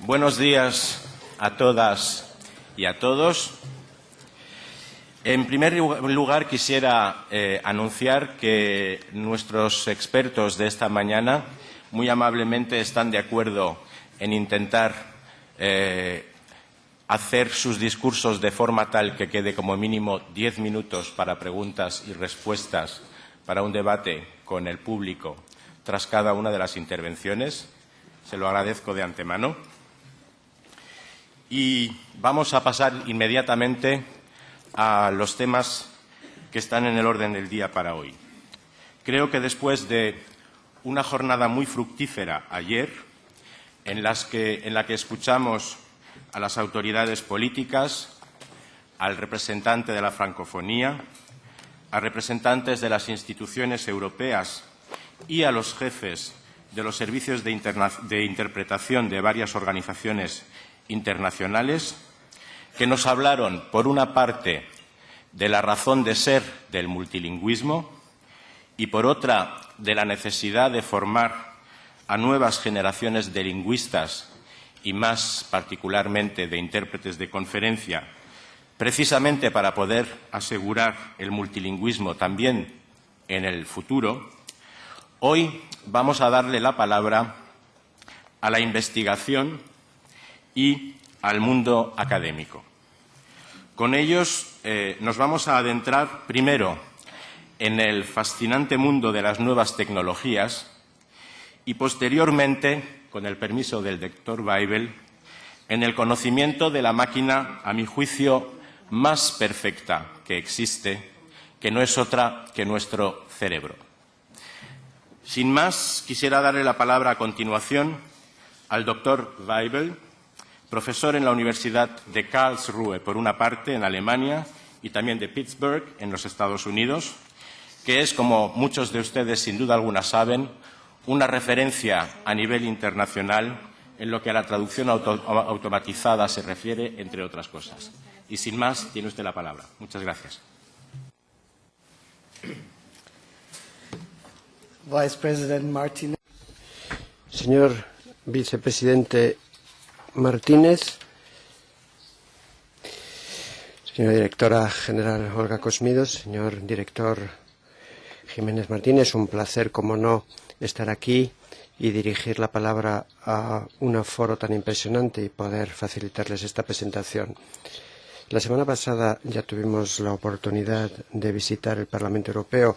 Buenos días a todas y a todos. En primer lugar, quisiera anunciar que nuestros expertos de esta mañana muy amablemente están de acuerdo en intentar hacer sus discursos de forma tal que quede como mínimo 10 minutos para preguntas y respuestas para un debate con el público tras cada una de las intervenciones. Se lo agradezco de antemano. Y vamos a pasar inmediatamente a los temas que están en el orden del día para hoy. Creo que después de una jornada muy fructífera ayer, en la que escuchamos a las autoridades políticas, al representante de la francofonía, a representantes de las instituciones europeas y a los jefes de los servicios de interpretación de varias organizaciones internacionales, que nos hablaron, por una parte, de la razón de ser del multilingüismo y, por otra, de la necesidad de formar a nuevas generaciones de lingüistas y, más particularmente, de intérpretes de conferencia, precisamente para poder asegurar el multilingüismo también en el futuro. Hoy vamos a darle la palabra a la investigación y al mundo académico. Con ellos nos vamos a adentrar primero en el fascinante mundo de las nuevas tecnologías y posteriormente, con el permiso del doctor Weibel, en el conocimiento de la máquina, a mi juicio, más perfecta que existe, que no es otra que nuestro cerebro. Sin más, quisiera darle la palabra a continuación al doctor Weibel, profesor en la Universidad de Karlsruhe, por una parte, en Alemania, y también de Pittsburgh, en los Estados Unidos, que es, como muchos de ustedes sin duda alguna saben, una referencia a nivel internacional en lo que a la traducción automatizada se refiere, entre otras cosas. Y sin más, tiene usted la palabra. Muchas gracias. Vice President Martínez. Señor Vicepresidente Martínez, señora Directora General Olga Cosmidos, señor Director Jiménez Martínez, un placer, como no, estar aquí y dirigir la palabra a un aforo tan impresionante y poder facilitarles esta presentación. La semana pasada ya tuvimos la oportunidad de visitar el Parlamento Europeo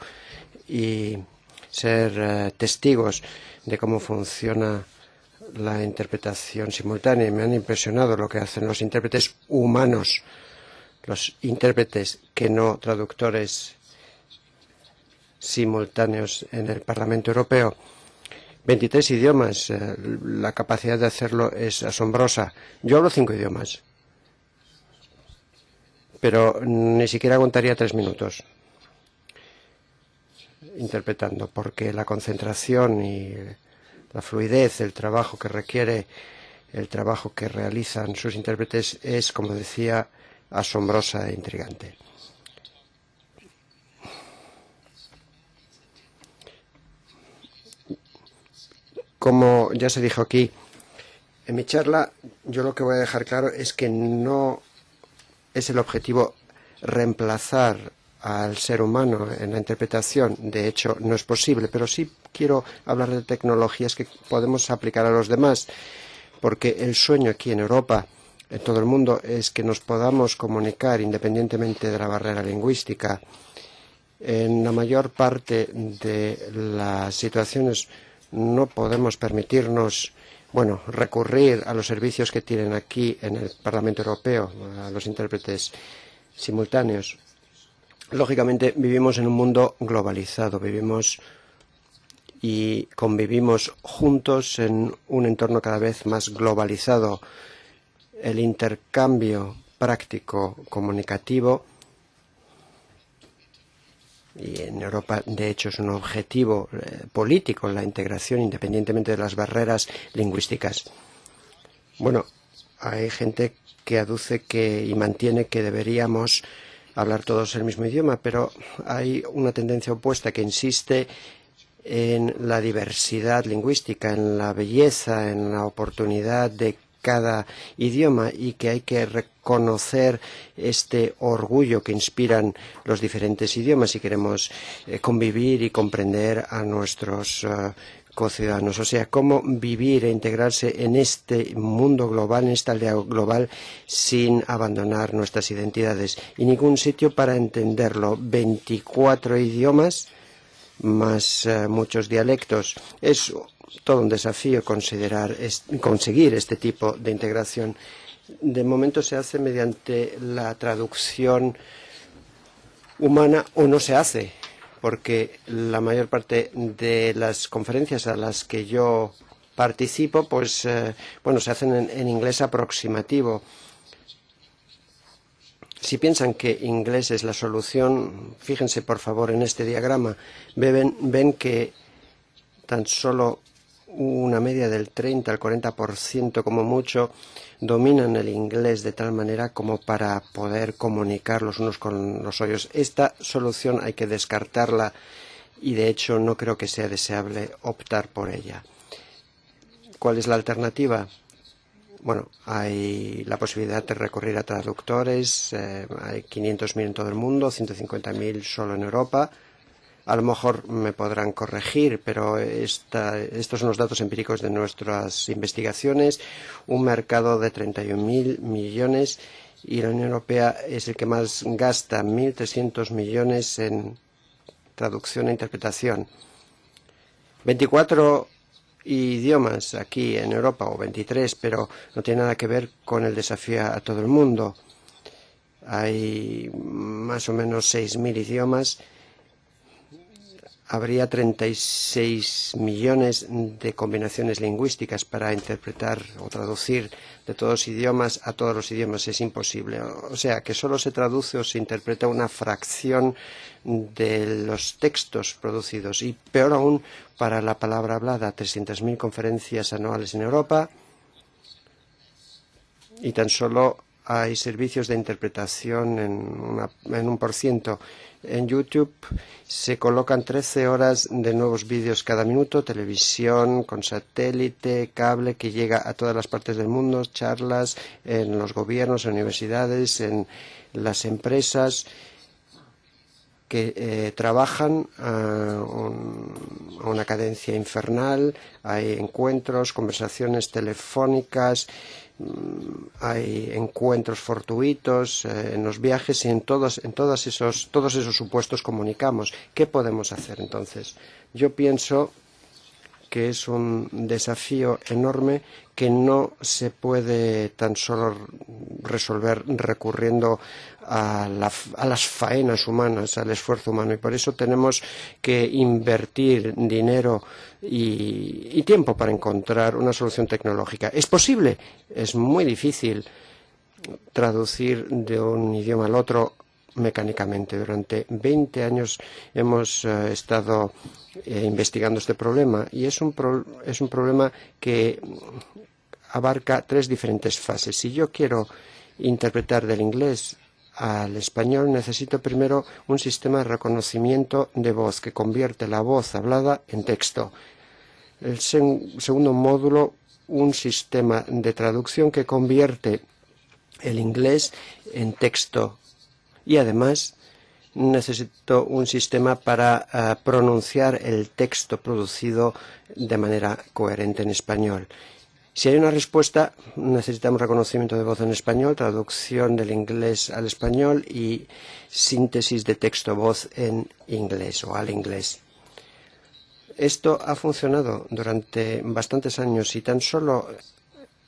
y ser testigos de cómo funciona la interpretación simultánea. Me han impresionado lo que hacen los intérpretes humanos, los intérpretes que no traductores simultáneos en el Parlamento Europeo. 23 idiomas, la capacidad de hacerlo es asombrosa. Yo hablo 5 idiomas, pero ni siquiera aguantaría 3 minutos interpretando, porque la concentración y la fluidez, el trabajo que requiere, el trabajo que realizan sus intérpretes es, como decía, asombrosa e intrigante. Como ya se dijo aquí en mi charla, yo lo que voy a dejar claro es que no es el objetivo reemplazar al ser humano en la interpretación. De hecho, no es posible, pero sí quiero hablar de tecnologías que podemos aplicar a los demás, porque el sueño aquí en Europa, en todo el mundo, es que nos podamos comunicar independientemente de la barrera lingüística. En la mayor parte de las situaciones no podemos permitirnos, recurrir a los servicios que tienen aquí en el Parlamento Europeo, a los intérpretes simultáneos. Lógicamente, vivimos en un mundo globalizado, vivimos y convivimos juntos en un entorno cada vez más globalizado. El intercambio práctico comunicativo, y en Europa, de hecho, es un objetivo político, la integración, independientemente de las barreras lingüísticas. Bueno, hay gente que aduce y mantiene que deberíamos hablar todos el mismo idioma, pero hay una tendencia opuesta que insiste en la diversidad lingüística, en la belleza, en la oportunidad de cada idioma y que hay que reconocer este orgullo que inspiran los diferentes idiomas si queremos convivir y comprender a nuestros conciudadanos. O sea, cómo vivir e integrarse en este mundo global, en esta aldea global, sin abandonar nuestras identidades. Y ningún sitio para entenderlo. 24 idiomas más muchos dialectos. Es todo un desafío conseguir este tipo de integración. De momento se hace mediante la traducción humana o no se hace, porque la mayor parte de las conferencias a las que yo participo, pues, se hacen en inglés aproximativo. Si piensan que inglés es la solución, fíjense por favor en este diagrama. Ven que tan solo una media del 30 al 40% como mucho dominan el inglés de tal manera como para poder comunicar los unos con los otros. Esta solución hay que descartarla y de hecho no creo que sea deseable optar por ella. ¿Cuál es la alternativa? Bueno, hay la posibilidad de recurrir a traductores, hay 500.000 en todo el mundo, 150.000 solo en Europa. A lo mejor me podrán corregir, pero estos son los datos empíricos de nuestras investigaciones. Un mercado de 31.000 millones y la Unión Europea es el que más gasta, 1.300 millones en traducción e interpretación. 24 idiomas aquí en Europa, o 23, pero no tiene nada que ver con el desafío a todo el mundo. Hay más o menos 6.000 idiomas. Habría 36 millones de combinaciones lingüísticas para interpretar o traducir de todos los idiomas a todos los idiomas. Es imposible. O sea, que solo se traduce o se interpreta una fracción de los textos producidos. Y peor aún, para la palabra hablada, 300.000 conferencias anuales en Europa y tan solo hay servicios de interpretación en 1%. En YouTube se colocan 13 horas de nuevos vídeos cada minuto, televisión con satélite, cable que llega a todas las partes del mundo, charlas en los gobiernos, en universidades, en las empresas que trabajan a una cadencia infernal. Hay encuentros, conversaciones telefónicas, hay encuentros fortuitos en los viajes y en todos esos supuestos comunicamos. ¿Qué podemos hacer entonces? Yo pienso que es un desafío enorme que no se puede tan solo resolver recurriendo a las faenas humanas, al esfuerzo humano. Y por eso tenemos que invertir dinero y tiempo para encontrar una solución tecnológica. ¿Es posible? Es muy difícil traducir de un idioma al otro mecánicamente. Durante 20 años hemos estado investigando este problema y es un problema que abarca 3 diferentes fases. Si yo quiero interpretar del inglés al español, necesito primero un sistema de reconocimiento de voz que convierte la voz hablada en texto. El segundo módulo, un sistema de traducción que convierte el inglés en texto. Y además necesito un sistema para pronunciar el texto producido de manera coherente en español. Si hay una respuesta, necesitamos reconocimiento de voz en español, traducción del inglés al español y síntesis de texto-voz en inglés o al inglés. Esto ha funcionado durante bastantes años y tan solo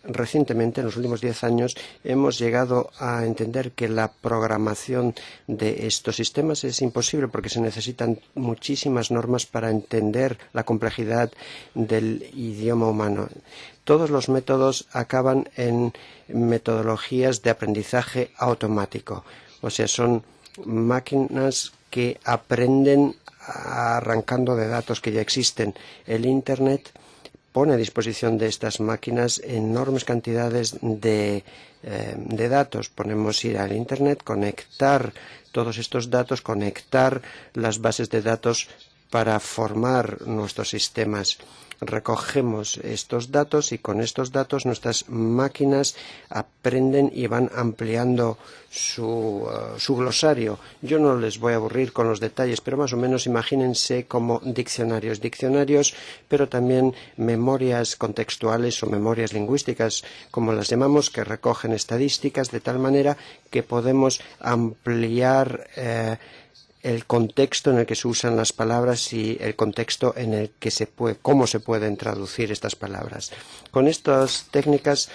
recientemente, en los últimos 10 años, hemos llegado a entender que la programación de estos sistemas es imposible porque se necesitan muchísimas normas para entender la complejidad del idioma humano. Todos los métodos acaban en metodologías de aprendizaje automático. O sea, son máquinas que aprenden arrancando de datos que ya existen. El Internet pone a disposición de estas máquinas enormes cantidades de datos. Podemos ir al Internet, conectar todos estos datos, conectar las bases de datos para formar nuestros sistemas. recogemos estos datos y con estos datos nuestras máquinas aprenden y van ampliando su glosario. Yo no les voy a aburrir con los detalles, pero más o menos imagínense como diccionarios, pero también memorias contextuales o memorias lingüísticas, como las llamamos, que recogen estadísticas de tal manera que podemos ampliar el contexto en el que se usan las palabras y el contexto en el que cómo se pueden traducir estas palabras. Con estas técnicas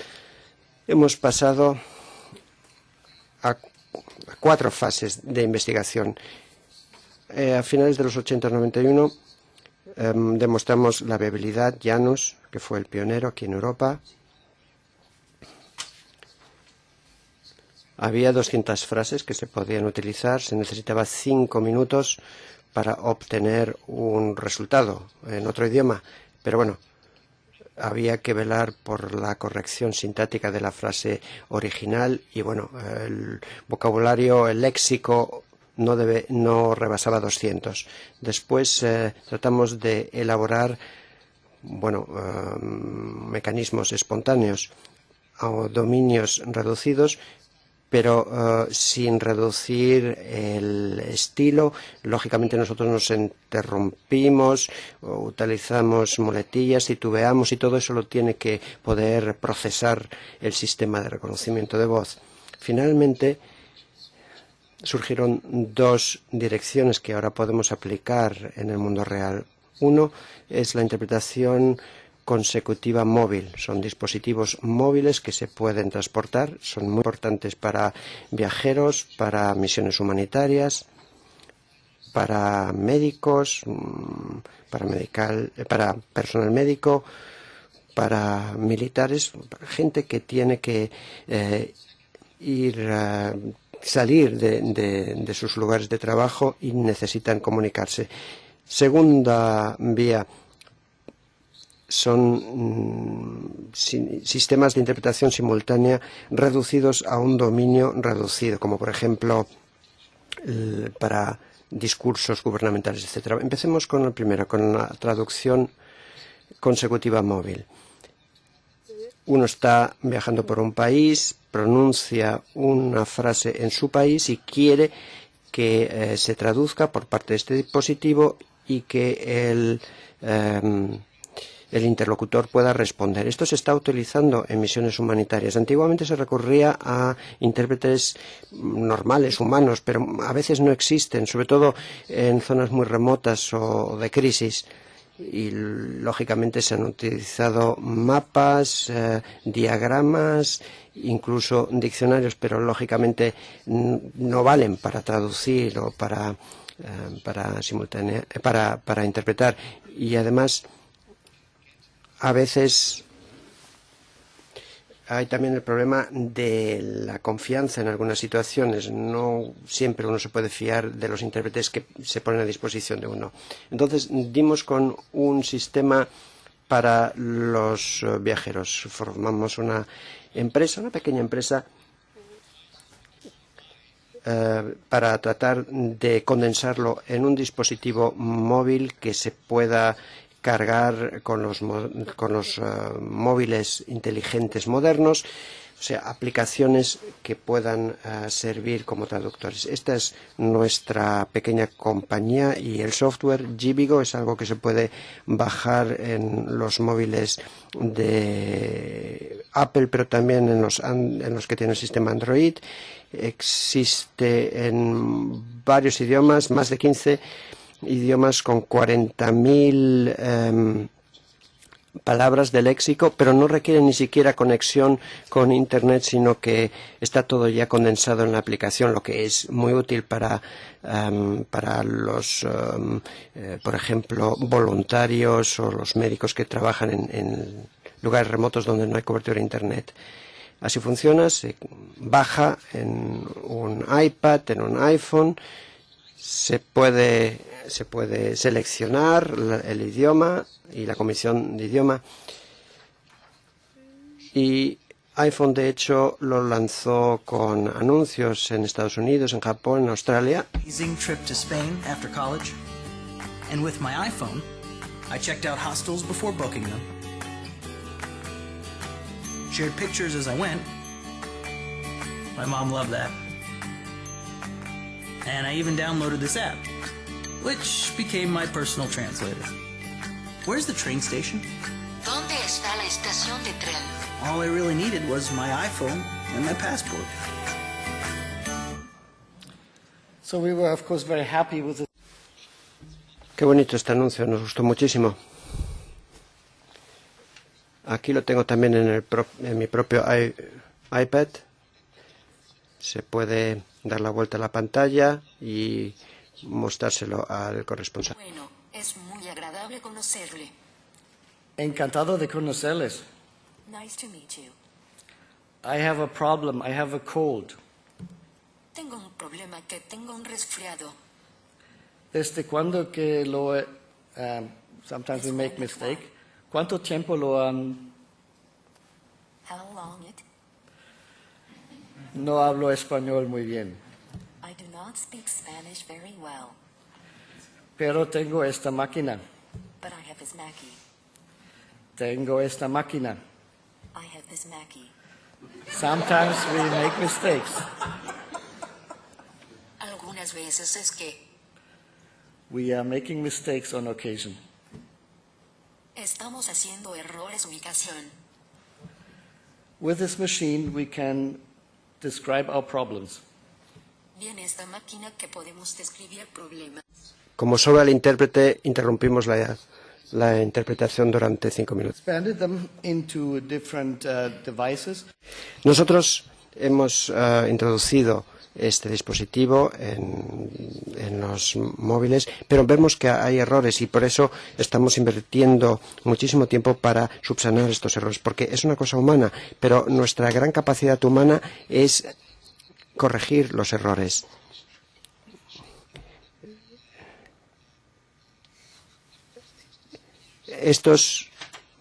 hemos pasado a 4 fases de investigación. A finales de los 80-91 demostramos la viabilidad. Janus, que fue el pionero aquí en Europa. Había 200 frases que se podían utilizar. Se necesitaba 5 minutos para obtener un resultado en otro idioma. Pero bueno, había que velar por la corrección sintáctica de la frase original y bueno, el vocabulario, el léxico no rebasaba 200. Después tratamos de elaborar mecanismos espontáneos o dominios reducidos, pero sin reducir el estilo. Lógicamente nosotros nos interrumpimos, utilizamos muletillas, titubeamos y todo eso lo tiene que poder procesar el sistema de reconocimiento de voz. Finalmente, surgieron 2 direcciones que ahora podemos aplicar en el mundo real. Uno es la interpretación consecutiva móvil. Son dispositivos móviles que se pueden transportar, son muy importantes para viajeros, para misiones humanitarias, para médicos, para personal médico, para militares, para gente que tiene que salir de sus lugares de trabajo y necesitan comunicarse. Segunda vía son sistemas de interpretación simultánea reducidos a un dominio reducido, como por ejemplo para discursos gubernamentales, etc. Empecemos con el primero, con la traducción consecutiva móvil. Uno está viajando por un país, pronuncia una frase en su país y quiere que se traduzca por parte de este dispositivo y que el interlocutor pueda responder. Esto se está utilizando en misiones humanitarias. Antiguamente se recurría a intérpretes normales, humanos, pero a veces no existen, sobre todo en zonas muy remotas o de crisis. Y lógicamente se han utilizado mapas, diagramas, incluso diccionarios, pero lógicamente no valen para traducir o para interpretar. Y además, a veces hay también el problema de la confianza en algunas situaciones. No siempre uno se puede fiar de los intérpretes que se ponen a disposición de uno. Entonces, dimos con un sistema para los viajeros. Formamos una pequeña empresa, para tratar de condensarlo en un dispositivo móvil que se pueda cargar con los móviles inteligentes modernos, o sea, aplicaciones que puedan servir como traductores. Esta es nuestra pequeña compañía y el software Jibigo es algo que se puede bajar en los móviles de Apple, pero también en los que tienen el sistema Android. Existe en varios idiomas, más de 15 idiomas con 40.000 palabras de léxico, pero no requiere ni siquiera conexión con Internet, sino que está todo ya condensado en la aplicación, lo que es muy útil para los, por ejemplo, voluntarios o los médicos que trabajan en lugares remotos donde no hay cobertura de Internet. Así funciona, se baja en un iPad, en un iPhone, se puede seleccionar el idioma y la comisión de idioma. Y iPhone, de hecho, lo lanzó con anuncios en Estados Unidos, en Japón, en Australia. Trip to Spain after college. And with my iPhone, I checked out hostels before booking them, shared pictures as I went. My mom loved that. And I even downloaded this app, which became my personal translator. Where's the train station? ¿Dónde está la estación de tren? All I really needed was my iPhone and my passport. So we were, of course, very happy with it. Qué bonito este anuncio, nos gustó muchísimo. Aquí lo tengo también en mi propio iPad. Se puede dar la vuelta a la pantalla y mostrárselo al corresponsal. Bueno, es muy agradable conocerle. Encantado de conocerles. Nice to meet you. I have a problem. I have a cold. Tengo un problema, que tengo un resfriado. Desde cuando que lo... sometimes we make mistake. ¿Cuánto tiempo lo han... How long it? No hablo español muy bien. I do not speak Spanish very well, Pero tengo esta máquina. but I have this Mackie. Tengo esta máquina. I have this Mackie. Sometimes we make mistakes. Algunas veces es que We are making mistakes on occasion. estamos haciendo errores de ubicación. With this machine, we can describe our problems. Viene esta máquina que podemos describir problemas. Como sobra el intérprete, interrumpimos la interpretación durante 5 minutos. Expanded them into different devices. Nosotros hemos introducido este dispositivo en los móviles, pero vemos que hay errores y por eso estamos invirtiendo muchísimo tiempo para subsanar estos errores, porque es una cosa humana, pero nuestra gran capacidad humana es corregir los errores. Estos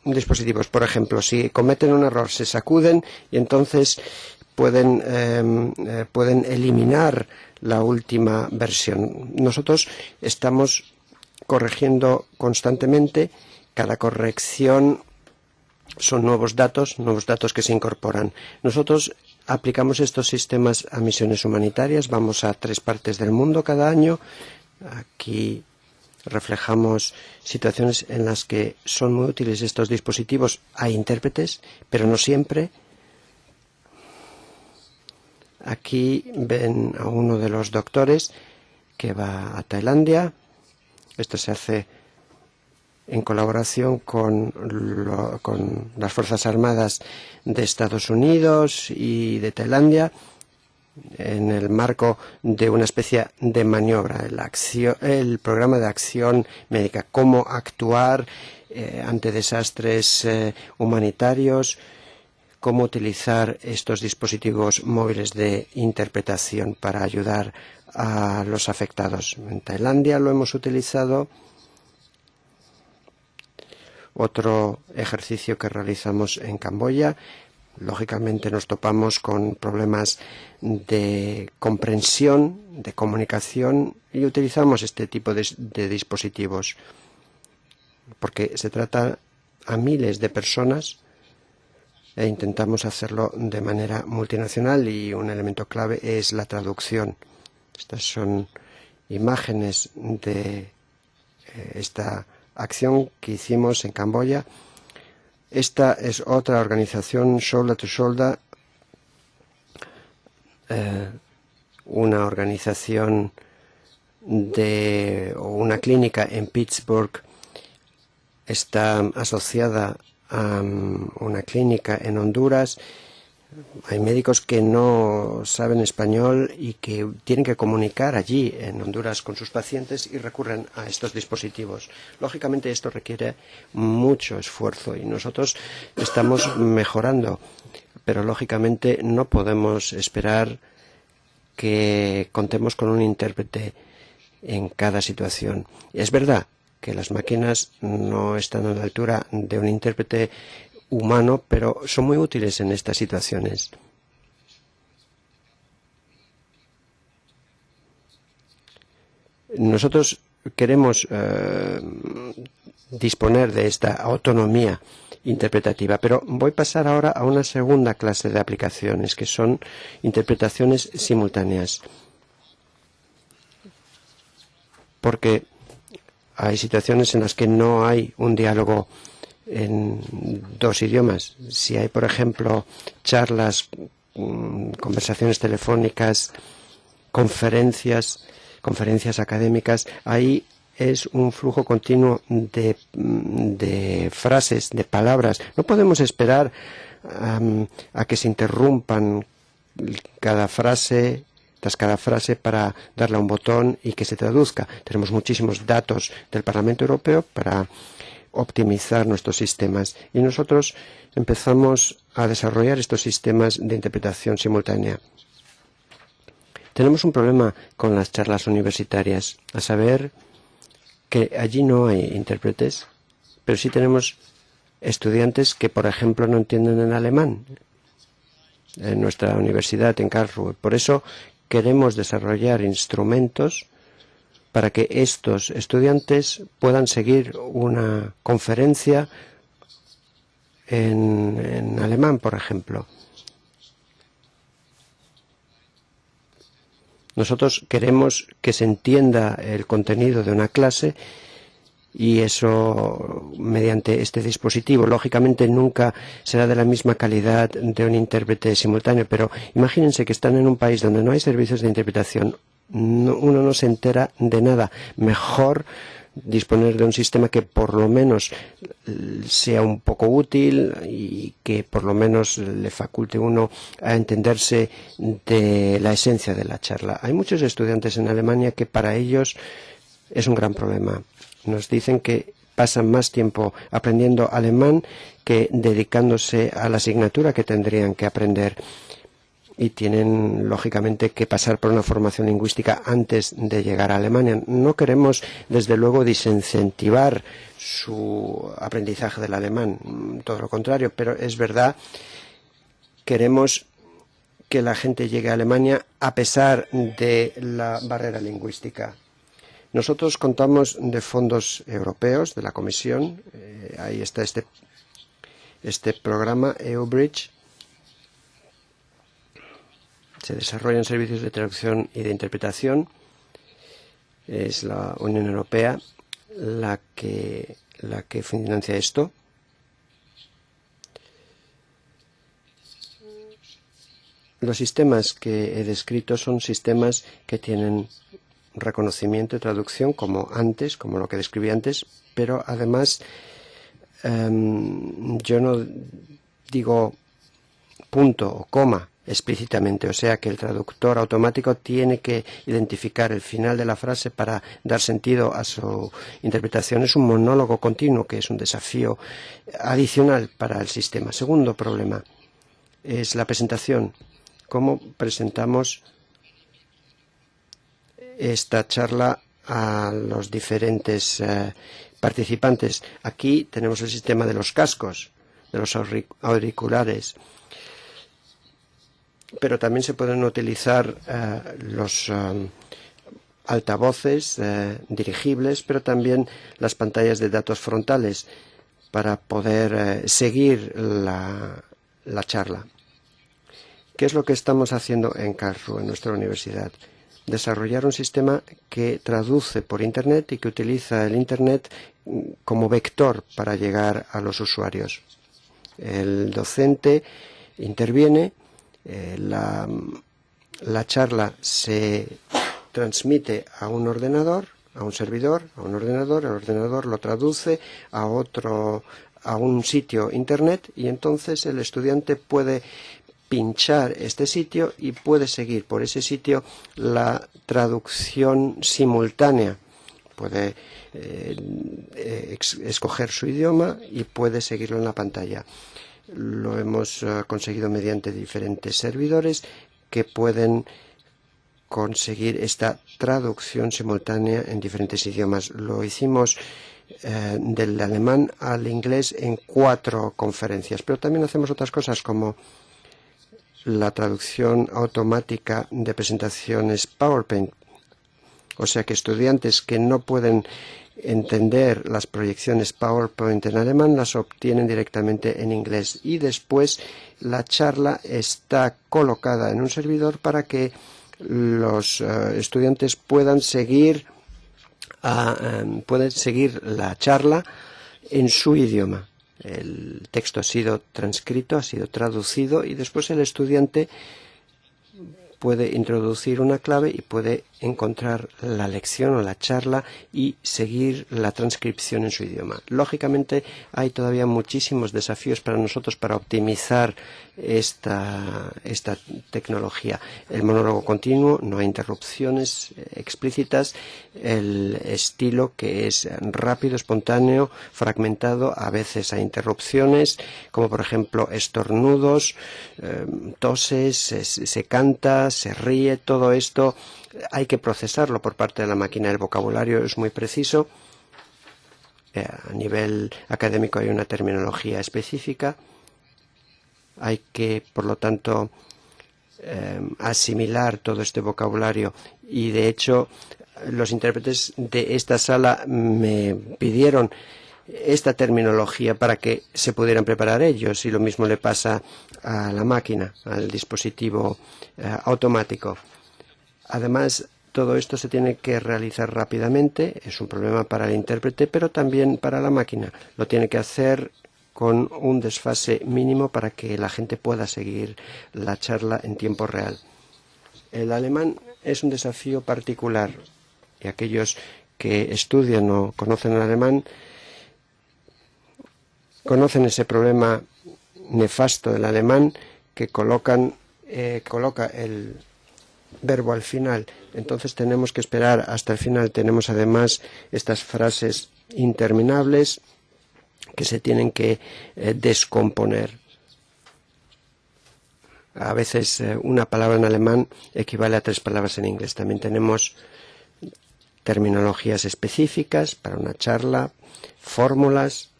dispositivos, por ejemplo, si cometen un error, se sacuden y entonces pueden eliminar la última versión. Nosotros estamos corrigiendo constantemente. Cada corrección son nuevos datos que se incorporan. Nosotros aplicamos estos sistemas a misiones humanitarias. Vamos a 3 partes del mundo cada año. Aquí reflejamos situaciones en las que son muy útiles estos dispositivos. Hay intérpretes, pero no siempre. Aquí ven a uno de los doctores que va a Tailandia. Esto se hace en colaboración con las Fuerzas Armadas de Estados Unidos y de Tailandia en el marco de una especie de maniobra, el programa de acción médica, cómo actuar ante desastres humanitarios, cómo utilizar estos dispositivos móviles de interpretación para ayudar a los afectados. En Tailandia lo hemos utilizado. Otro ejercicio que realizamos en Camboya, lógicamente nos topamos con problemas de comprensión, de comunicación y utilizamos este tipo de dispositivos porque se trata a miles de personas e intentamos hacerlo de manera multinacional y un elemento clave es la traducción. Estas son imágenes de esta acción que hicimos en Camboya. Esta es otra organización, Shoulder to Shoulder, una organización o una clínica en Pittsburgh. Está asociada a una clínica en Honduras. Hay médicos que no saben español y que tienen que comunicar allí en Honduras con sus pacientes y recurren a estos dispositivos. Lógicamente esto requiere mucho esfuerzo y nosotros estamos mejorando, pero lógicamente no podemos esperar que contemos con un intérprete en cada situación. Es verdad que las máquinas no están a la altura de un intérprete humano, pero son muy útiles en estas situaciones. Nosotros queremos disponer de esta autonomía interpretativa. Pero voy a pasar ahora a una segunda clase de aplicaciones, que son interpretaciones simultáneas. Porque hay situaciones en las que no hay un diálogo en dos idiomas. Si hay, por ejemplo, charlas, conversaciones telefónicas, conferencias académicas, ahí es un flujo continuo de frases, de palabras. No podemos esperar a que se interrumpan cada frase tras cada frase para darle a un botón y que se traduzca. Tenemos muchísimos datos del Parlamento Europeo para optimizar nuestros sistemas y nosotros empezamos a desarrollar estos sistemas de interpretación simultánea. Tenemos un problema con las charlas universitarias, a saber que allí no hay intérpretes, pero sí tenemos estudiantes que, por ejemplo, no entienden el alemán en nuestra universidad en Karlsruhe. Por eso queremos desarrollar instrumentos para que estos estudiantes puedan seguir una conferencia en alemán, por ejemplo. Nosotros queremos que se entienda el contenido de una clase y eso mediante este dispositivo. Lógicamente nunca será de la misma calidad de un intérprete simultáneo, pero imagínense que están en un país donde no hay servicios de interpretación. Uno no se entera de nada. Mejor disponer de un sistema que por lo menos sea un poco útil y que por lo menos le faculte uno a entenderse de la esencia de la charla. Hay muchos estudiantes en Alemania que para ellos es un gran problema. Nos dicen que pasan más tiempo aprendiendo alemán que dedicándose a la asignatura que tendrían que aprender. Y tienen, lógicamente, que pasar por una formación lingüística antes de llegar a Alemania. No queremos, desde luego, desincentivar su aprendizaje del alemán, todo lo contrario, pero es verdad, queremos que la gente llegue a Alemania a pesar de la barrera lingüística. Nosotros contamos de fondos europeos, de la Comisión. Ahí está este programa, EUBridge. Se desarrollan servicios de traducción y de interpretación. Es la Unión Europea la que financia esto. Los sistemas que he descrito son sistemas que tienen reconocimiento y traducción como lo que describí antes, pero además yo no digo punto o coma explícitamente, o sea que el traductor automático tiene que identificar el final de la frase para dar sentido a su interpretación. Es un monólogo continuo que es un desafío adicional para el sistema. Segundo problema es la presentación. ¿Cómo presentamos esta charla a los diferentes participantes? Aquí tenemos el sistema de los cascos, de los auriculares. Pero también se pueden utilizar los altavoces dirigibles, pero también las pantallas de datos frontales para poder seguir la charla. ¿Qué es lo que estamos haciendo en Karlsruhe, en nuestra universidad? Desarrollar un sistema que traduce por Internet y que utiliza el Internet como vector para llegar a los usuarios. El docente interviene. La charla se transmite a un ordenador, a un servidor, a un ordenador, el ordenador lo traduce a un sitio internet y entonces el estudiante puede pinchar este sitio y puede seguir por ese sitio la traducción simultánea. Puede escoger su idioma y puede seguirlo en la pantalla. Lo hemos conseguido mediante diferentes servidores que pueden conseguir esta traducción simultánea en diferentes idiomas. Lo hicimos del alemán al inglés en 4 conferencias, pero también hacemos otras cosas como la traducción automática de presentaciones PowerPoint O sea que estudiantes que no pueden entender las proyecciones PowerPoint en alemán las obtienen directamente en inglés. Y después la charla está colocada en un servidor para que los estudiantes puedan seguir la charla en su idioma. El texto ha sido transcrito, ha sido traducido y después el estudiante puede introducir una clave y puede encontrar la lección o la charla y seguir la transcripción en su idioma. Lógicamente hay todavía muchísimos desafíos para nosotros para optimizar esta tecnología. El monólogo continuo, no hay interrupciones explícitas, el estilo que es rápido, espontáneo, fragmentado, a veces hay interrupciones, como por ejemplo estornudos, toses, se canta, se ríe, todo esto hay que procesarlo por parte de la máquina. El vocabulario es muy preciso. A nivel académico hay una terminología específica. Hay que, por lo tanto, asimilar todo este vocabulario. Y, de hecho, los intérpretes de esta sala me pidieron esta terminología para que se pudieran preparar ellos. Y lo mismo le pasa a la máquina, al dispositivo automático. Además, todo esto se tiene que realizar rápidamente. Es un problema para el intérprete, pero también para la máquina. Lo tiene que hacer con un desfase mínimo para que la gente pueda seguir la charla en tiempo real. El alemán es un desafío particular y aquellos que estudian o conocen el alemán conocen ese problema nefasto del alemán que coloca el verbo al final. Entonces tenemos que esperar hasta el final. Tenemos además estas frases interminables que se tienen que descomponer. A veces una palabra en alemán equivale a 3 palabras en inglés. También tenemos terminologías específicas para una charla, fórmulas.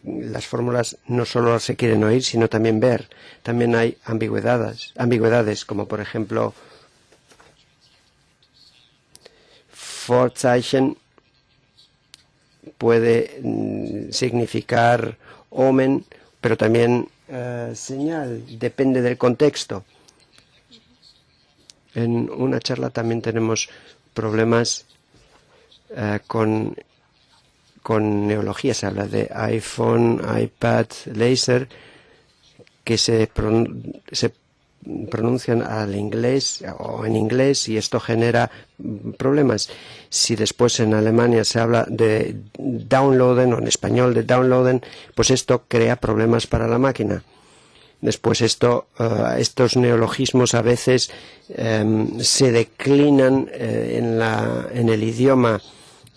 Las fórmulas no solo se quieren oír, sino también ver. También hay ambigüedades, como por ejemplo Vorzeichen puede significar omen, pero también señal, depende del contexto. En una charla también tenemos problemas con neologías. Se habla de iPhone, iPad, Laser, que se pronuncian al inglés o en inglés y esto genera problemas. Si después en Alemania se habla de downloaden o en español de downloaden, pues esto crea problemas para la máquina. Después estos neologismos a veces se declinan en el idioma,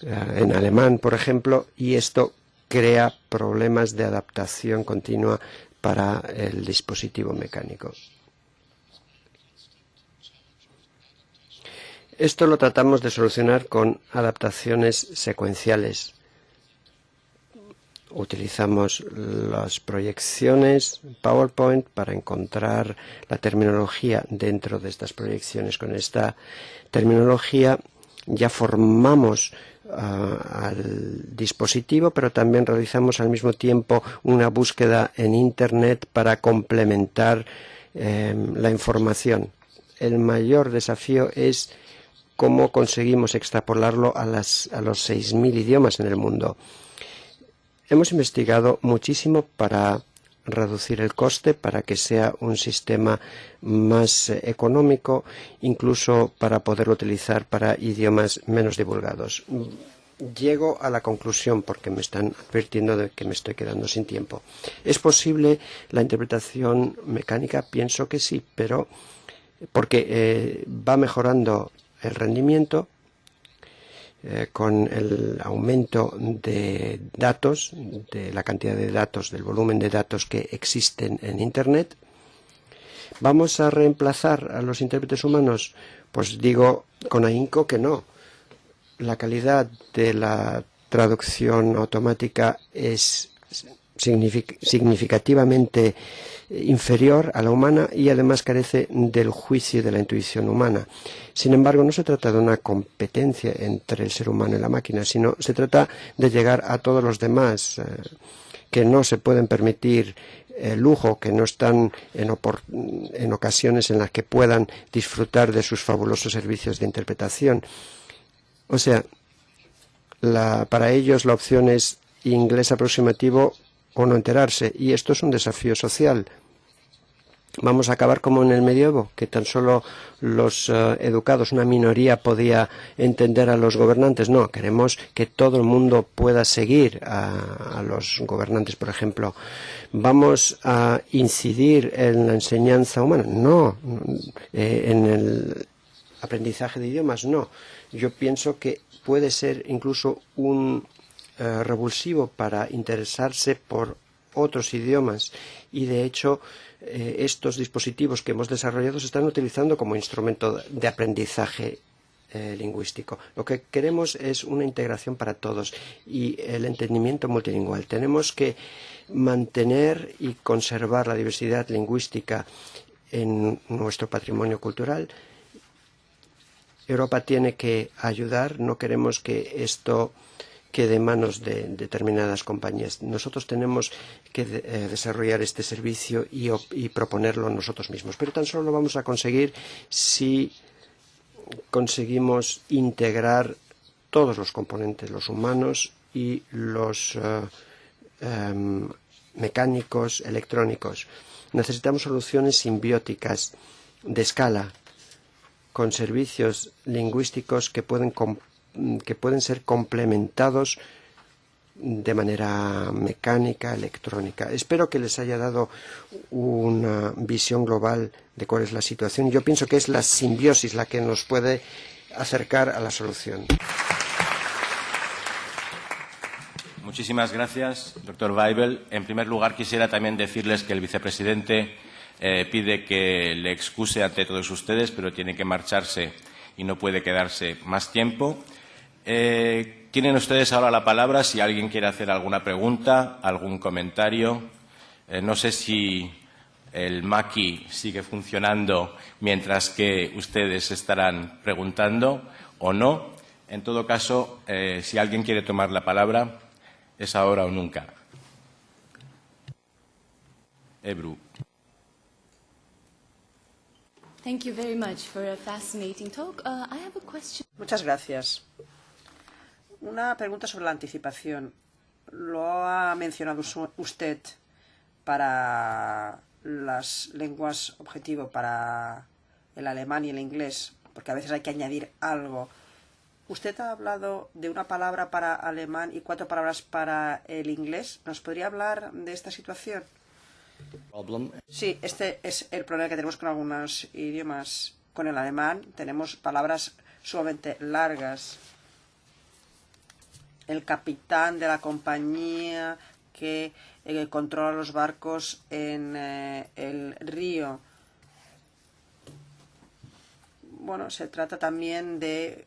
en alemán, por ejemplo, y esto crea problemas de adaptación continua para el dispositivo mecánico. Esto lo tratamos de solucionar con adaptaciones secuenciales. Utilizamos las proyecciones PowerPoint para encontrar la terminología dentro de estas proyecciones. Con esta terminología ya formamos al dispositivo, pero también realizamos al mismo tiempo una búsqueda en Internet para complementar la información. El mayor desafío es cómo conseguimos extrapolarlo a los 6.000 idiomas en el mundo. Hemos investigado muchísimo para reducir el coste, para que sea un sistema más económico, incluso para poderlo utilizar para idiomas menos divulgados. Llego a la conclusión, porque me están advirtiendo de que me estoy quedando sin tiempo. ¿Es posible la interpretación mecánica? Pienso que sí, pero porque va mejorando el rendimiento con el aumento de datos, de la cantidad de datos, del volumen de datos que existen en Internet. ¿Vamos a reemplazar a los intérpretes humanos? Pues digo con ahínco que no. La calidad de la traducción automática es significativamente inferior a la humana y además carece del juicio y de la intuición humana. Sin embargo, no se trata de una competencia entre el ser humano y la máquina, sino se trata de llegar a todos los demás que no se pueden permitir el lujo, que no están en ocasiones en las que puedan disfrutar de sus fabulosos servicios de interpretación. O sea, para ellos la opción es inglés aproximativo o no enterarse, y esto es un desafío social. Vamos a acabar como en el medievo, que tan solo los educados, una minoría, podía entender a los gobernantes. No, queremos que todo el mundo pueda seguir a los gobernantes, por ejemplo. ¿Vamos a incidir en la enseñanza humana? No. En el aprendizaje de idiomas, no. Yo pienso que puede ser incluso un revulsivo para interesarse por otros idiomas, y de hecho estos dispositivos que hemos desarrollado se están utilizando como instrumento de aprendizaje lingüístico. Lo que queremos es una integración para todos y el entendimiento multilingüal. Tenemos que mantener y conservar la diversidad lingüística en nuestro patrimonio cultural. Europa tiene que ayudar. No queremos que esto quede en manos de determinadas compañías. Nosotros tenemos que desarrollar este servicio y proponerlo nosotros mismos. Pero tan solo lo vamos a conseguir si conseguimos integrar todos los componentes, los humanos y los mecánicos, electrónicos. Necesitamos soluciones simbióticas de escala, con servicios lingüísticos que pueden ser complementados de manera mecánica, electrónica. Espero que les haya dado una visión global de cuál es la situación. Yo pienso que es la simbiosis la que nos puede acercar a la solución. Muchísimas gracias, doctor Weibel. En primer lugar, quisiera también decirles que el vicepresidente pide que le excuse ante todos ustedes, pero tiene que marcharse y no puede quedarse más tiempo. Tienen ustedes ahora la palabra si alguien quiere hacer alguna pregunta, algún comentario. No sé si el maqui sigue funcionando mientras que ustedes estarán preguntando o no. En todo caso, si alguien quiere tomar la palabra, es ahora o nunca. Ebru. Thank you very much for a fascinating talk. I have a question. Muchas gracias. Una pregunta sobre la anticipación. Lo ha mencionado usted para las lenguas objetivo, para el alemán y el inglés, porque a veces hay que añadir algo. Usted ha hablado de una palabra para alemán y 4 palabras para el inglés. ¿Nos podría hablar de esta situación? Sí, este es el problema que tenemos con algunos idiomas. Con el alemán tenemos palabras sumamente largas. El capitán de la compañía que controla los barcos en el río. Bueno, se trata también de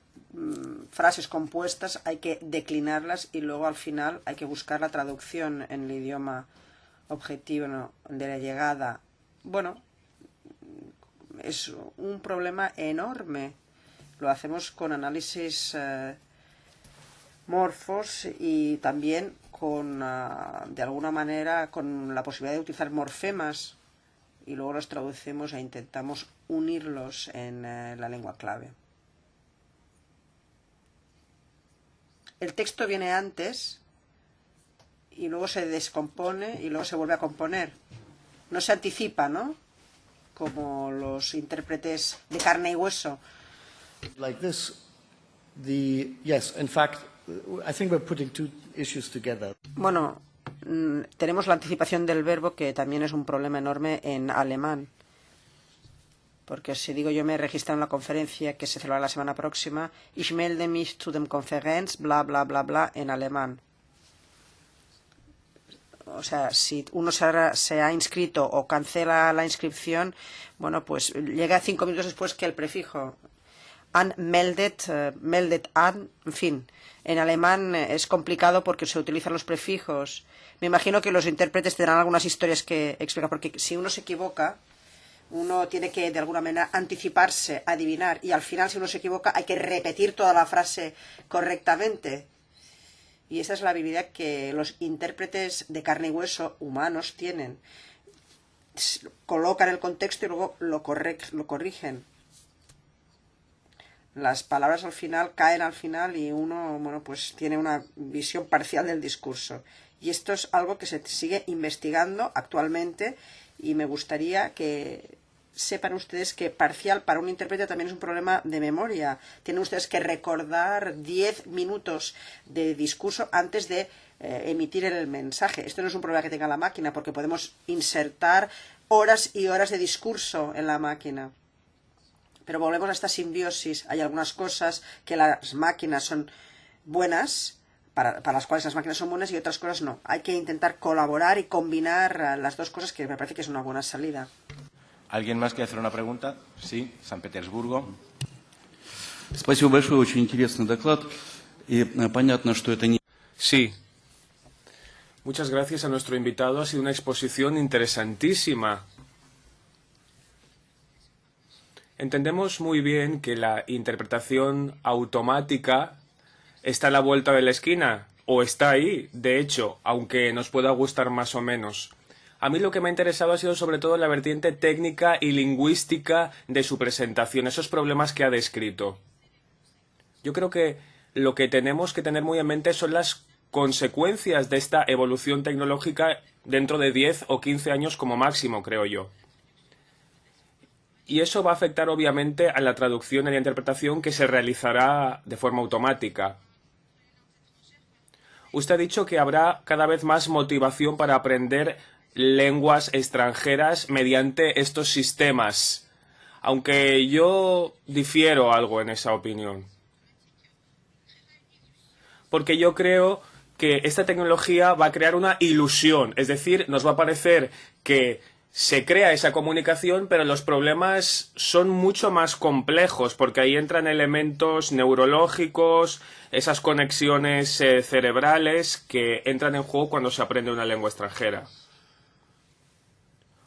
frases compuestas, hay que declinarlas y luego al final hay que buscar la traducción en el idioma objetivo, ¿no?, de la llegada. Bueno, es un problema enorme. Lo hacemos con análisis morfos y también con, de alguna manera, con la posibilidad de utilizar morfemas y luego los traducimos e intentamos unirlos en la lengua clave. El texto viene antes y luego se descompone y luego se vuelve a componer. No se anticipa, ¿no? Como los intérpretes de carne y hueso. Like this, yes, in fact, I think we're putting two issues together. Bueno, tenemos la anticipación del verbo, que también es un problema enorme en alemán. Porque si digo yo me he registrado en la conferencia que se celebrará la semana próxima, ich melde mich zu dem Konferenz, bla, bla, bla, bla, en alemán. O sea, si uno se ha inscrito o cancela la inscripción, bueno, pues llega 5 minutos después que el prefijo. anmeldet, meldet an, en fin. En alemán es complicado porque se utilizan los prefijos. Me imagino que los intérpretes tendrán algunas historias que explicar, porque si uno se equivoca, uno tiene que de alguna manera anticiparse, adivinar, y al final si uno se equivoca hay que repetir toda la frase correctamente. Y esa es la habilidad que los intérpretes de carne y hueso humanos tienen. Colocan el contexto y luego lo corrigen. Las palabras al final caen al final y uno, bueno, pues tiene una visión parcial del discurso. Y esto es algo que se sigue investigando actualmente y me gustaría que sepan ustedes que parcial para un intérprete también es un problema de memoria. Tienen ustedes que recordar 10 minutos de discurso antes de emitir el mensaje. Esto no es un problema que tenga la máquina porque podemos insertar horas y horas de discurso en la máquina. Pero volvemos a esta simbiosis. Hay algunas cosas que las máquinas son buenas, para las cuales las máquinas son buenas y otras cosas no. Hay que intentar colaborar y combinar las dos cosas, que me parece que es una buena salida. ¿Alguien más quiere hacer una pregunta? Sí, San Petersburgo. Спасибо большое, очень интересный доклад. И понятно, что это не... Sí. Muchas gracias a nuestro invitado. Ha sido una exposición interesantísima. Entendemos muy bien que la interpretación automática está a la vuelta de la esquina, o está ahí, de hecho, aunque nos pueda gustar más o menos. A mí lo que me ha interesado ha sido sobre todo la vertiente técnica y lingüística de su presentación, esos problemas que ha descrito. Yo creo que lo que tenemos que tener muy en mente son las consecuencias de esta evolución tecnológica dentro de 10 o 15 años como máximo, creo yo. Y eso va a afectar obviamente a la traducción y la interpretación que se realizará de forma automática. Usted ha dicho que habrá cada vez más motivación para aprender lenguas extranjeras mediante estos sistemas, aunque yo difiero algo en esa opinión. Porque yo creo que esta tecnología va a crear una ilusión, es decir, nos va a parecer que se crea esa comunicación, pero los problemas son mucho más complejos, porque ahí entran elementos neurológicos, esas conexiones cerebrales que entran en juego cuando se aprende una lengua extranjera.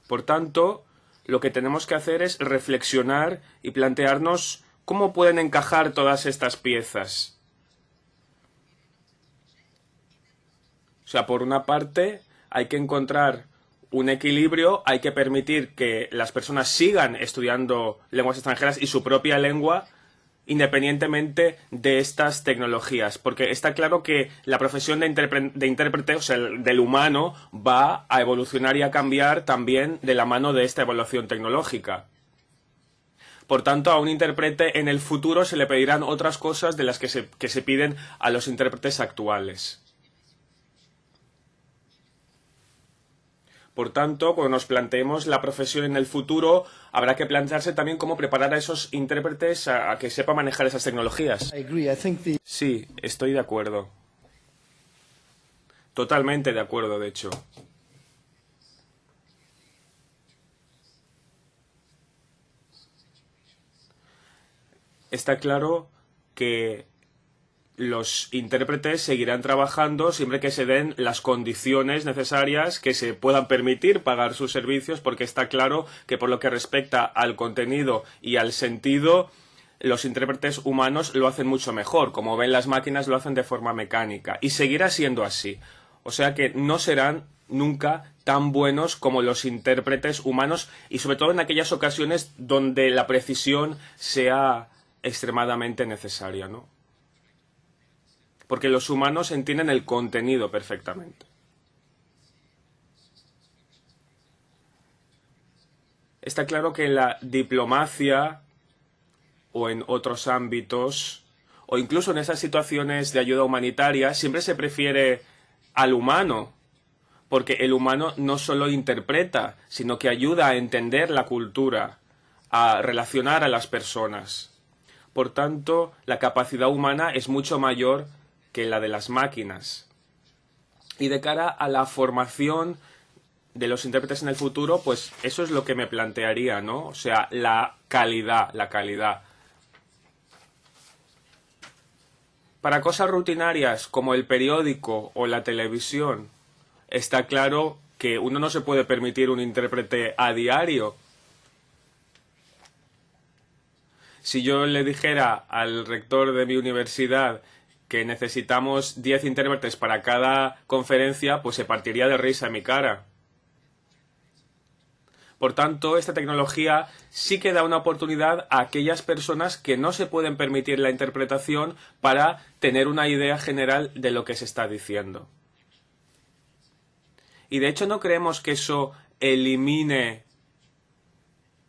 Por tanto, lo que tenemos que hacer es reflexionar y plantearnos cómo pueden encajar todas estas piezas. O sea, por una parte, hay que encontrar un equilibrio, hay que permitir que las personas sigan estudiando lenguas extranjeras y su propia lengua, independientemente de estas tecnologías, porque está claro que la profesión de intérprete, o sea, del humano, va a evolucionar y a cambiar también de la mano de esta evolución tecnológica. Por tanto, a un intérprete en el futuro se le pedirán otras cosas de las que se piden a los intérpretes actuales. Por tanto, cuando nos planteemos la profesión en el futuro, habrá que plantearse también cómo preparar a esos intérpretes a que sepan manejar esas tecnologías. Sí, estoy de acuerdo. Totalmente de acuerdo, de hecho. Está claro que los intérpretes seguirán trabajando siempre que se den las condiciones necesarias que se puedan permitir pagar sus servicios, porque está claro que por lo que respecta al contenido y al sentido, los intérpretes humanos lo hacen mucho mejor. Como ven, las máquinas lo hacen de forma mecánica y seguirá siendo así. O sea que no serán nunca tan buenos como los intérpretes humanos y sobre todo en aquellas ocasiones donde la precisión sea extremadamente necesaria, ¿no? Porque los humanos entienden el contenido perfectamente. Está claro que en la diplomacia o en otros ámbitos, o incluso en esas situaciones de ayuda humanitaria, siempre se prefiere al humano, porque el humano no solo interpreta, sino que ayuda a entender la cultura, a relacionar a las personas. Por tanto, la capacidad humana es mucho mayor que la de las máquinas. Y de cara a la formación de los intérpretes en el futuro, pues eso es lo que me plantearía, ¿no? O sea, la calidad. Para cosas rutinarias como el periódico o la televisión, está claro que uno no se puede permitir un intérprete a diario. Si yo le dijera al rector de mi universidad que necesitamos 10 intérpretes para cada conferencia, pues se partiría de risa en mi cara. Por tanto, esta tecnología sí que da una oportunidad a aquellas personas que no se pueden permitir la interpretación para tener una idea general de lo que se está diciendo. Y de hecho no creemos que eso elimine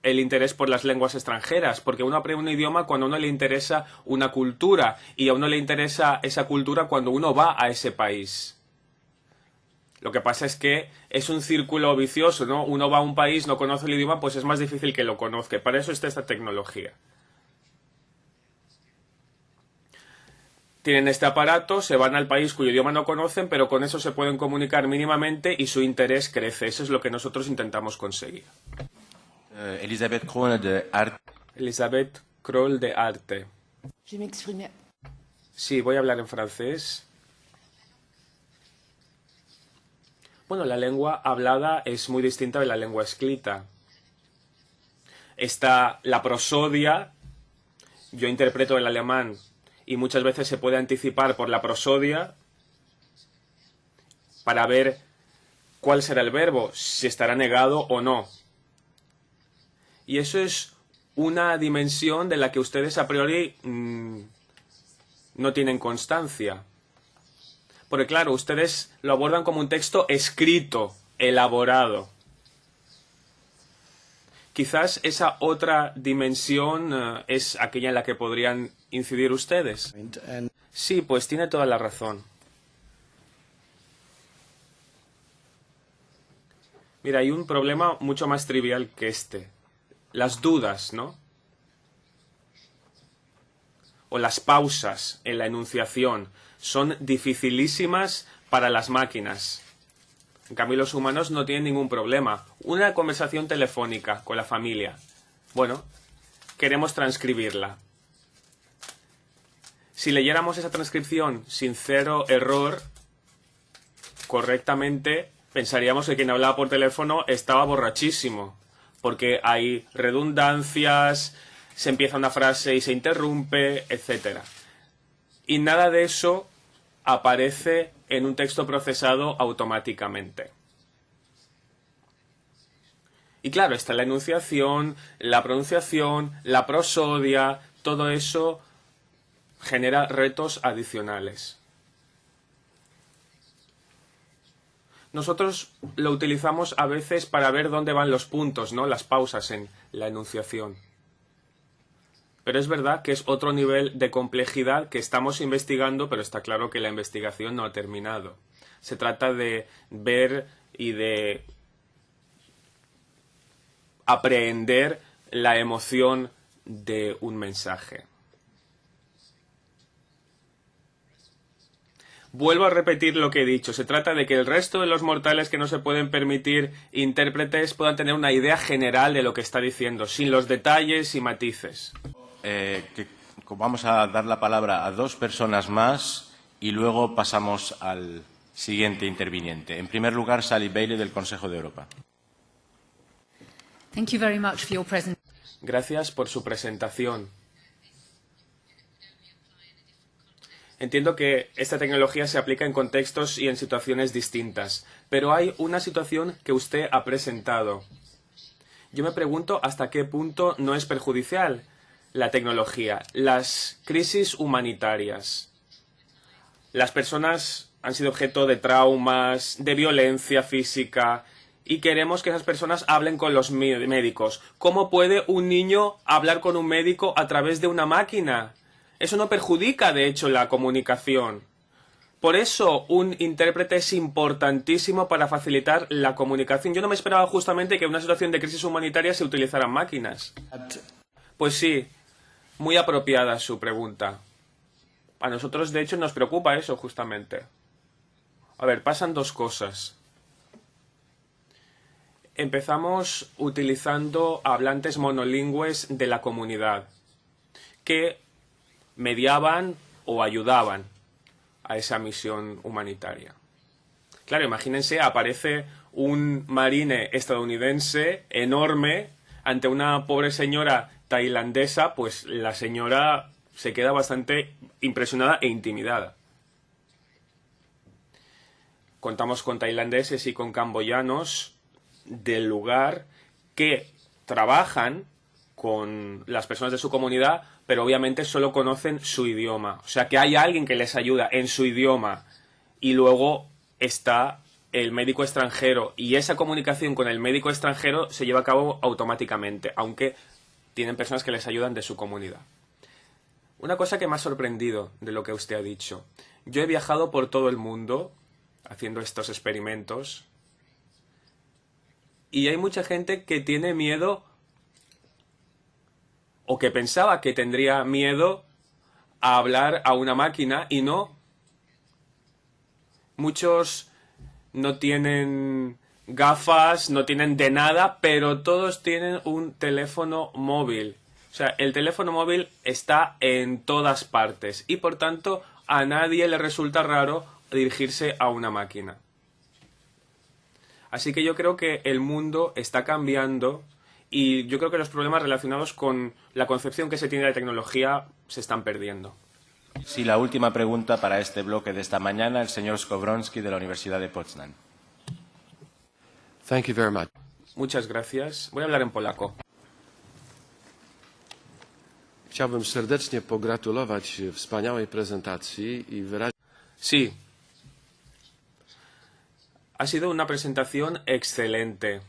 el interés por las lenguas extranjeras, porque uno aprende un idioma cuando a uno le interesa una cultura, y a uno le interesa esa cultura cuando uno va a ese país. Lo que pasa es que es un círculo vicioso, ¿no? Uno va a un país, no conoce el idioma, pues es más difícil que lo conozca. Para eso está esta tecnología. Tienen este aparato, se van al país cuyo idioma no conocen, pero con eso se pueden comunicar mínimamente y su interés crece. Eso es lo que nosotros intentamos conseguir. Elisabeth Kroll de Arte. Elisabeth Kroll de Arte. Sí, voy a hablar en francés. Bueno, la lengua hablada es muy distinta de la lengua escrita. Está la prosodia. Yo interpreto el alemán y muchas veces se puede anticipar por la prosodia para ver cuál será el verbo, si estará negado o no. Y eso es una dimensión de la que ustedes a priori no tienen constancia. Porque claro, ustedes lo abordan como un texto escrito, elaborado. Quizás esa otra dimensión es aquella en la que podrían incidir ustedes. Sí, pues tiene toda la razón. Mira, hay un problema mucho más trivial que este. Las dudas, ¿no? O las pausas en la enunciación son dificilísimas para las máquinas. En cambio, los humanos no tienen ningún problema. Una conversación telefónica con la familia. Bueno, queremos transcribirla. Si leyéramos esa transcripción sin cero error, correctamente, pensaríamos que quien hablaba por teléfono estaba borrachísimo. Porque hay redundancias, se empieza una frase y se interrumpe, etc. Y nada de eso aparece en un texto procesado automáticamente. Y claro, está la enunciación, la pronunciación, la prosodia, todo eso genera retos adicionales. Nosotros lo utilizamos a veces para ver dónde van los puntos, ¿no? Las pausas en la enunciación. Pero es verdad que es otro nivel de complejidad que estamos investigando, pero está claro que la investigación no ha terminado. Se trata de ver y de aprehender la emoción de un mensaje. Vuelvo a repetir lo que he dicho. Se trata de que el resto de los mortales que no se pueden permitir intérpretes puedan tener una idea general de lo que está diciendo, sin los detalles y matices. Vamos a dar la palabra a 2 personas más y luego pasamos al siguiente interviniente. En primer lugar, Sally Bailey, del Consejo de Europa. Thank you very much for your Gracias por su presentación. Entiendo que esta tecnología se aplica en contextos y en situaciones distintas, pero hay una situación que usted ha presentado. Yo me pregunto hasta qué punto no es perjudicial la tecnología, las crisis humanitarias. Las personas han sido objeto de traumas, de violencia física, y queremos que esas personas hablen con los médicos. ¿Cómo puede un niño hablar con un médico a través de una máquina? Eso no perjudica, de hecho, la comunicación. Por eso, un intérprete es importantísimo para facilitar la comunicación. Yo no me esperaba justamente que en una situación de crisis humanitaria se utilizaran máquinas. Pues sí, muy apropiada su pregunta. A nosotros, de hecho, nos preocupa eso, justamente. A ver, pasan 2 cosas. Empezamos utilizando hablantes monolingües de la comunidad, que mediaban o ayudaban a esa misión humanitaria. Claro, imagínense, aparece un marine estadounidense enorme ante una pobre señora tailandesa, pues la señora se queda bastante impresionada e intimidada. Contamos con tailandeses y con camboyanos del lugar que trabajan con las personas de su comunidad, pero obviamente solo conocen su idioma. O sea que hay alguien que les ayuda en su idioma y luego está el médico extranjero y esa comunicación con el médico extranjero se lleva a cabo automáticamente, aunque tienen personas que les ayudan de su comunidad. Una cosa que me ha sorprendido de lo que usted ha dicho. Yo he viajado por todo el mundo haciendo estos experimentos y hay mucha gente que tiene miedo o que pensaba que tendría miedo a hablar a una máquina y no. Muchos no tienen gafas, no tienen de nada, pero todos tienen un teléfono móvil. O sea, el teléfono móvil está en todas partes y por tanto a nadie le resulta raro dirigirse a una máquina. Así que yo creo que el mundo está cambiando y yo creo que los problemas relacionados con la concepción que se tiene de la tecnología se están perdiendo. Sí, la última pregunta para este bloque de esta mañana, el señor Skowronski de la Universidad de Poznań. Thank you very much. Muchas gracias. Voy a hablar en polaco. Chciałbym serdecznie pogratulować wspaniałej prezentacji i wyrazić... Sí. Ha sido una presentación excelente.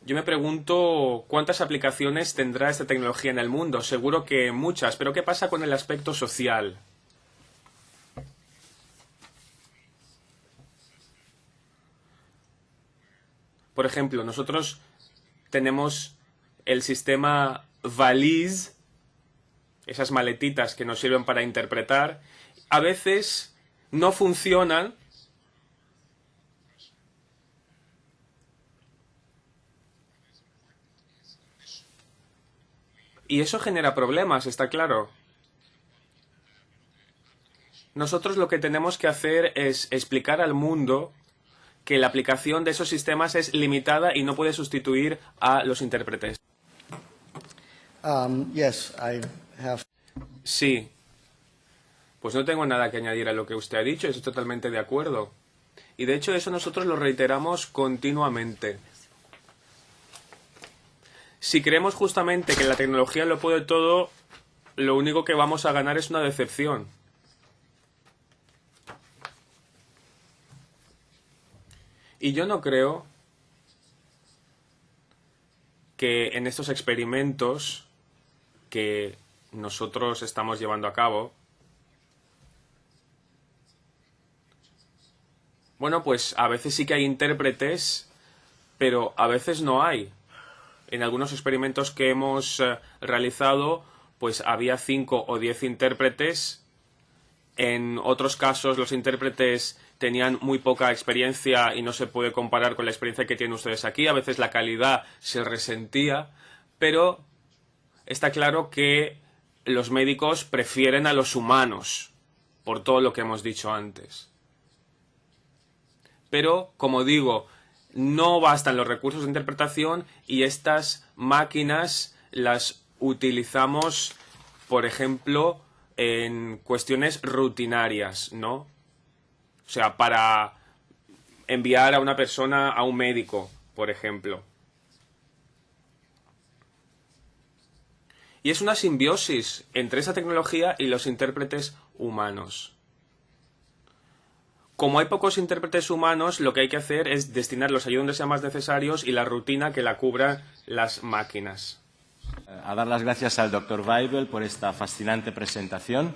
Yo me pregunto cuántas aplicaciones tendrá esta tecnología en el mundo. Seguro que muchas, pero ¿qué pasa con el aspecto social? Por ejemplo, nosotros tenemos el sistema Valise, esas maletitas que nos sirven para interpretar. A veces no funcionan y eso genera problemas, está claro. Nosotros lo que tenemos que hacer es explicar al mundo que la aplicación de esos sistemas es limitada y no puede sustituir a los intérpretes. Yes, I have... Sí. Pues no tengo nada que añadir a lo que usted ha dicho, estoy totalmente de acuerdo. Y de hecho eso nosotros lo reiteramos continuamente. Si creemos justamente que la tecnología lo puede todo, lo único que vamos a ganar es una decepción. Y yo no creo que en estos experimentos que nosotros estamos llevando a cabo, bueno, pues a veces sí que hay intérpretes, pero a veces no hay. En algunos experimentos que hemos realizado, pues había 5 o 10 intérpretes. En otros casos los intérpretes tenían muy poca experiencia y no se puede comparar con la experiencia que tienen ustedes aquí. A veces la calidad se resentía, pero está claro que los médicos prefieren a los humanos, por todo lo que hemos dicho antes. Pero, como digo, no bastan los recursos de interpretación y estas máquinas las utilizamos, por ejemplo, en cuestiones rutinarias, ¿no? O sea, para enviar a una persona a un médico, por ejemplo. Y es una simbiosis entre esa tecnología y los intérpretes humanos. Como hay pocos intérpretes humanos, lo que hay que hacer es destinarlos allí donde sean más necesarios y la rutina que la cubran las máquinas. A dar las gracias al Dr. Weibel por esta fascinante presentación.